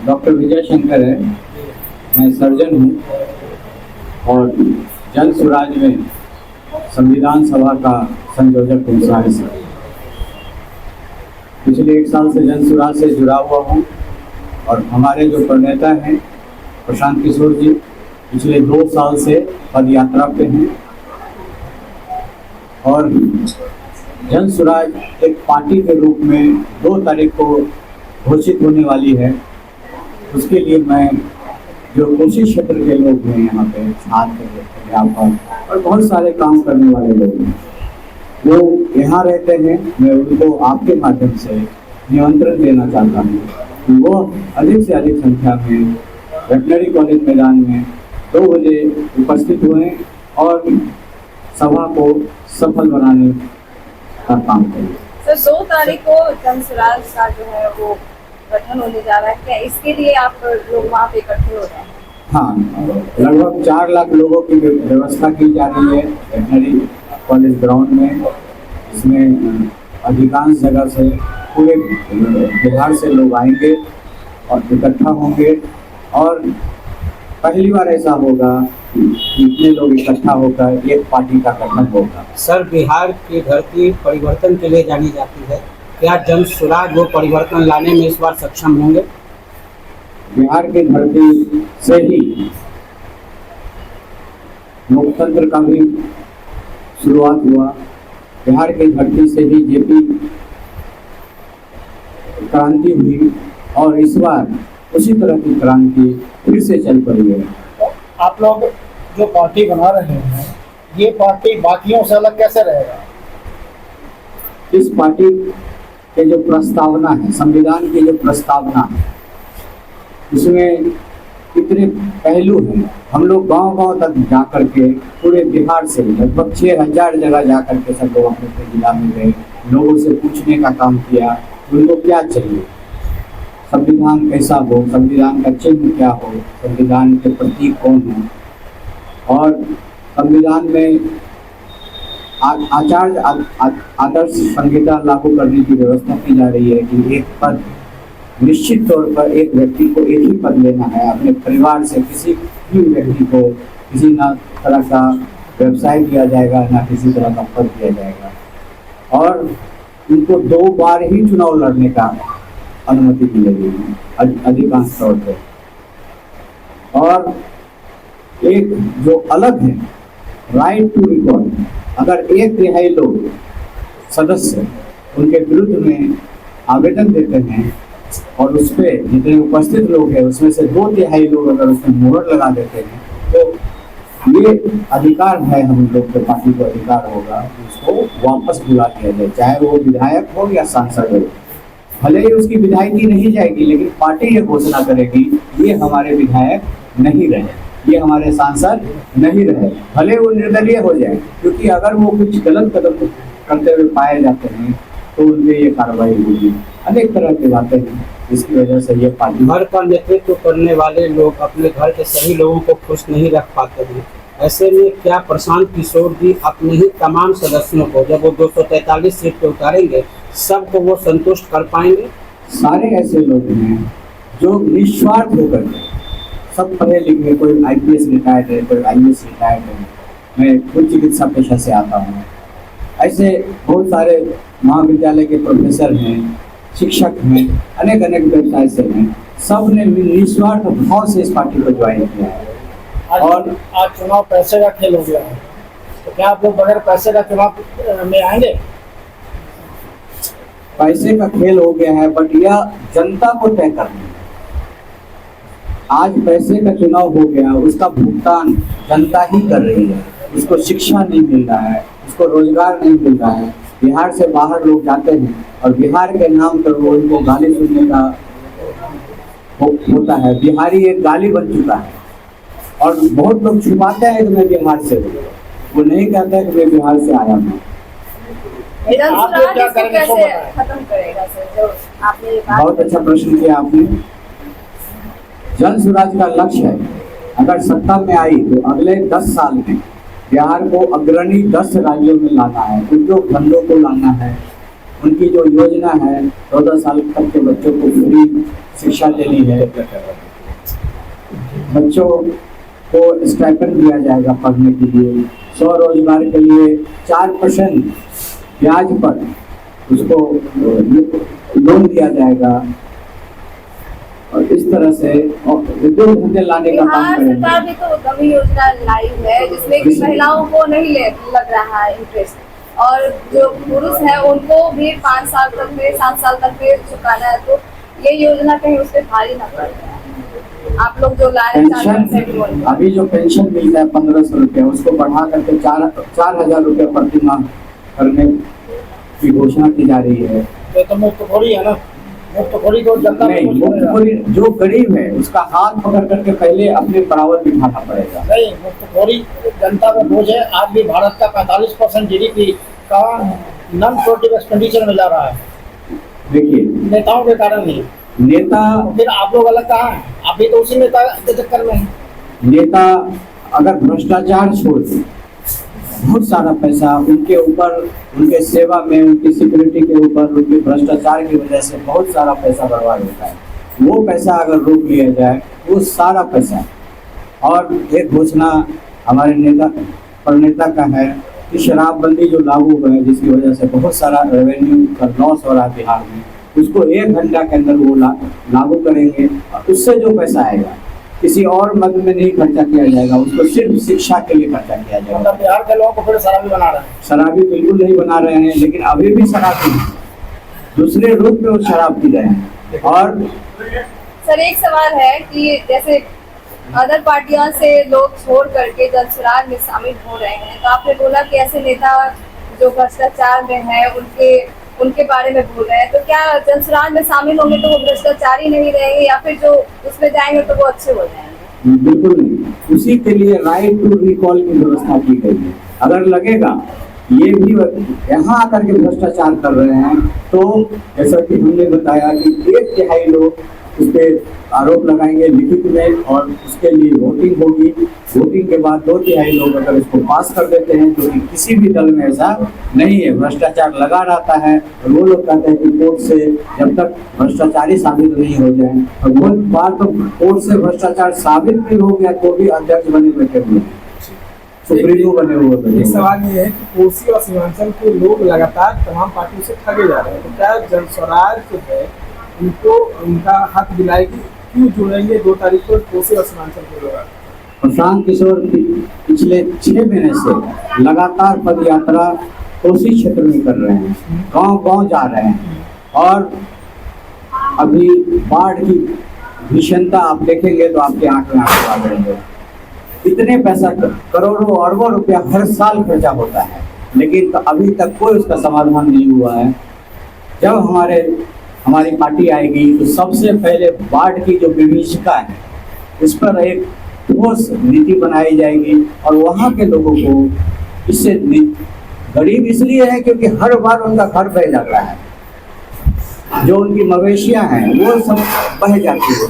Doctor Vijay Shankar है। मैं surgeon हूँ और जन स्वराज में संविधान सभा का संयोजक हूँ सारे से। पिछले 1 साल से जन स्वराज से जुड़ा हुआ हूँ और हमारे जो प्रणेता हैं प्रशांत किशोर जी पिछले 2 साल से पद यात्रा पे हैं और जन स्वराज एक पार्टी के रूप में 2 तारीख को घोषित होने वाली है। उसके लिए मैं जो कोशी क्षेत्र के लोग हैं यहाँ पे छात्र अध्यापक और बहुत सारे काम करने वाले लोग हैं वो यहाँ रहते हैं, मैं उनको आपके माध्यम से निमंत्रण देना चाहता हूँ कि वो अधिक से अधिक संख्या में वेटनरी कॉलेज मैदान में 2 बजे उपस्थित हुए और सभा को सफल बनाने का काम करें। सर 2 तारीख को जन स्वराज का जो है वो गठन होने जा रहा है, क्या इसके लिए आप लोग वहाँ पे इकट्ठे हो रहे हैं? हाँ, लगभग 4 लाख लोगों की व्यवस्था की जा रही है वेटनरी कॉलेज ग्राउंड में। इसमें अधिकांश जगह से पूरे बिहार से लोग आएंगे और इकट्ठा होंगे और पहली बार ऐसा होगा कि इतने लोग इकट्ठा होकर एक पार्टी का गठन होगा। सर, बिहार की धरती परिवर्तन के लिए जानी जाती है, क्या जन स्वराज वो परिवर्तन लाने में इस बार सक्षम होंगे? बिहार की धरती से ही लोकतंत्र का भी शुरुआत हुआ, बिहार की धरती से ही जेपी क्रांति हुई और इस बार उसी तरह की क्रांति फिर से चल पड़ी है। तो आप लोग जो पार्टी बना रहे हैं ये पार्टी बाकियों से अलग कैसे रहेगा? इस पार्टी के जो प्रस्तावना है, संविधान की जो प्रस्तावना है, इसमें कितने पहलू हैं। हम लोग गांव-गांव तक जा करके पूरे बिहार से लगभग 6000 जगह जा करके सब लोग अपने जिला में गए, लोगों से पूछने का काम किया उनको क्या चाहिए, संविधान कैसा हो, संविधान का चिन्ह क्या हो, संविधान के प्रतीक कौन है और संविधान में आदर्श संहिता लागू करने की व्यवस्था की जा रही है कि एक पद निश्चित तौर पर एक व्यक्ति को एक ही पद लेना है। अपने परिवार से किसी भी व्यक्ति को किसी न तरह का व्यवसाय दिया जाएगा ना किसी तरह का पद दिया जाएगा और उनको 2 बार ही चुनाव लड़ने का अनुमति मिलेगी अधिकांश तौर पर। और एक जो अलग है राइट टू रिकॉल, अगर 1/3 लोग सदस्य उनके विरुद्ध में आवेदन देते हैं और उस पर जितने उपस्थित लोग हैं उसमें से 2/3 लोग अगर उसमें मोहर लगा देते हैं तो ये अधिकार है, हम लोग के पार्टी को अधिकार होगा उसको वापस बुला दिया जाए, चाहे वो विधायक हो या सांसद हो। भले ही उसकी विधायकी नहीं जाएगी लेकिन पार्टी ये घोषणा करेगी ये हमारे विधायक नहीं रहे, ये हमारे सांसद नहीं रहे, भले वो निर्दलीय हो जाए, क्योंकि अगर वो कुछ गलत कदम करते हुए पाए जाते हैं तो उनपे ये कार्रवाई होगी। अनेक तरह की बातें हैं जिसकी वजह से ये पार्टी घर का नेतृत्व करने वाले लोग अपने घर के सभी लोगों को खुश नहीं रख पाते हैं। ऐसे में क्या प्रशांत किशोर जी अपने ही तमाम सदस्यों को जब वो 243 सीट पे उतारेंगे सबको वो संतुष्ट कर पाएंगे? सारे ऐसे लोग हैं जो निस्वार्थ होकर सब पढ़े लिखे, कोई IPS रिटायर्ड है, कोई IAS रिटायर्ड है, मैं खुद चिकित्सा पेशा से आता हूँ, ऐसे बहुत सारे महाविद्यालय के प्रोफेसर हैं, शिक्षक हैं, अनेक व्यवसाय से हैं, सब ने निस्वार्थ भाव से इस पार्टी को ज्वाइन किया है। और आज चुनाव पैसे का खेल हो गया है, तो क्या आप लोग बगैर पैसे का चुनाव में आएंगे? पैसे का खेल हो गया है बट यह जनता को तय करना है। आज पैसे का चुनाव हो गया, उसका भुगतान जनता ही कर रही है। उसको शिक्षा नहीं मिल रहा है, उसको रोजगार नहीं मिल रहा है। बिहार से बाहर लोग जाते हैं और बिहार के नाम पर वो उनको गाली सुनने का होता है। बिहारी एक गाली बन चुका है और बहुत लोग छुपाते हैं कि मैं बिहार से हूँ, वो नहीं कहते हैं कि मैं बिहार से आया हूँ। आप लोग क्या करेंगे? खत्म करेगा सर जो आपने ये बात बहुत अच्छा प्रश्न किया आपने। जन स्वराज का लक्ष्य है अगर सत्ता में आई तो अगले 10 साल में बिहार को अग्रणी 10 राज्यों में लाना है, उद्योग धंधों को लाना है, उनकी जो योजना है 14 साल तक के बच्चों को फ्री शिक्षा देनी है, बच्चों को स्टाइपेंड दिया जाएगा पढ़ने के लिए, स्वरोजगार के लिए 4% ब्याज पर उसको लोन दिया जाएगा, और इस तरह से उद्योग धंधे लाने का काम बिहार करेंगे। सरकार भी तो उद्यमी योजना लाई है जिसमें कि महिलाओं को नहीं लग रहा है इंटरेस्ट, और जो पुरुष है उनको भी 5 साल तक में 7 साल तक में चुकाना है, तो ये योजना कहीं उस पर भारी ना पड़ जाए। आप लोग जो ला रहे हैं 4% पेंशन, अभी जो पेंशन मिलता है 1500 रुपया, उसको बढ़ा करके 4000 रुपया प्रति माह करने की घोषणा की जा रही है। ये तो मुफ्तखोरी है ना, मुफ्तखोरी तो जनता को नहीं, कुछ नहीं मिलेगा। मुफ्तखोरी जो गरीब है उसका हाथ पकड़ करके पहले अपने बराबर बिठाना पड़ेगा। नहीं, मुफ्तखोरी जनता को बोझ है। आज भी भारत का 45% जीडीपी का नॉन प्रोडक्टिव एक्सपेंडिचर में जा रहा है, देखिए नेताओं के कारण नहीं। नेता फिर आप लोग अलग कहाँ हैं? आप भी तो उसी नेता के चक्कर में हैं। नेता अगर भ्रष्टाचार छोड़ दें, बहुत सारा पैसा उनके ऊपर, उनके सेवा में, उनकी सिक्योरिटी के ऊपर, उनके भ्रष्टाचार की वजह से बहुत सारा पैसा बर्बाद होता है। वो पैसा अगर रोक लिया जाए, वो सारा पैसा, और एक घोषणा हमारे नेता का है कि शराबबंदी जो लागू है, जिसकी वजह से बहुत सारा रेवेन्यू का लॉस हो रहा है बिहार में, उसको 1 घंटा के अंदर वो लागू करेंगे, और उससे जो पैसा आएगा किसी और मद में नहीं खर्चा किया जाएगा, उसको सिर्फ शिक्षा के लिए खर्चा किया जाएगा। मतलब बिहार के लोगों को फिर शराबी बना रहे हैं। शराबी बिल्कुल नहीं बना रहे हैं, लेकिन अभी भी शराबी दूसरे रूप में वो शराब पी रहे हैं। और सर एक सवाल है कि जैसे अदर पार्टियों से लोग छोड़ करके जनसुराज में शामिल हो रहे हैं, तो आपने बोला कि ऐसे नेता जो भ्रष्टाचार में है उनके बारे में बोल रहे हैं, तो क्या जनसुराज में शामिल होंगे तो वो भ्रष्टाचारी नहीं रहेंगे, या फिर जो उसमें जाएंगे तो वो अच्छे हो जाएंगे? बिल्कुल नहीं, उसी के लिए राइट टू रिकॉल की व्यवस्था की गई है। अगर लगेगा ये भी यहाँ आकर के भ्रष्टाचार कर रहे हैं, तो जैसा कि हमने बताया कि 1/3 लोग उस पर आरोप लगाएंगे लिखित में, और उसके लिए वोटिंग होगी। वोटिंग के बाद 2/3 लोग अगर इसको पास कर देते हैं, जो कि किसी भी दल में ऐसा नहीं है, भ्रष्टाचार लगा रहता है, और वो लोग कहते हैं कि कोर्ट से जब तक भ्रष्टाचारी साबित नहीं हो जाए, और बहुत बार तो कोर्ट से भ्रष्टाचार साबित भी हो गया तो भी अध्यक्ष बने बैठे हुए, सुप्रीमो बने हुए। एक सवाल ये है कि कोसी और सीमांचल के लोग लगातार तमाम पार्टियों से ठगे जा रहे हैं, तो क्या जनस्वराज जो है उनको उनका हक दिलाएगी? क्यों जुड़ेंगे 2 तारीख को कोसी और सीमांचल के लोग? प्रशांत किशोर पिछले 6 महीने से लगातार पद यात्रा कोसी क्षेत्र में कर रहे हैं, गांव-गांव जा रहे हैं, और अभी बाढ़ की भीषणता आप देखेंगे तो आपके आंख में आंसू आ जाएंगे। इतने पैसा, करोड़ों अरबों रुपया हर साल खर्चा होता है, लेकिन अभी तक कोई उसका समाधान नहीं हुआ है। जब हमारी पार्टी आएगी तो सबसे पहले बाढ़ की जो विभीषिका है इस पर एक ठोस नीति बनाई जाएगी, और वहाँ के लोगों को इससे गरीब इसलिए है क्योंकि हर बार उनका घर बह जाता है, जो उनकी मवेशियाँ हैं वो सब बह जाती है।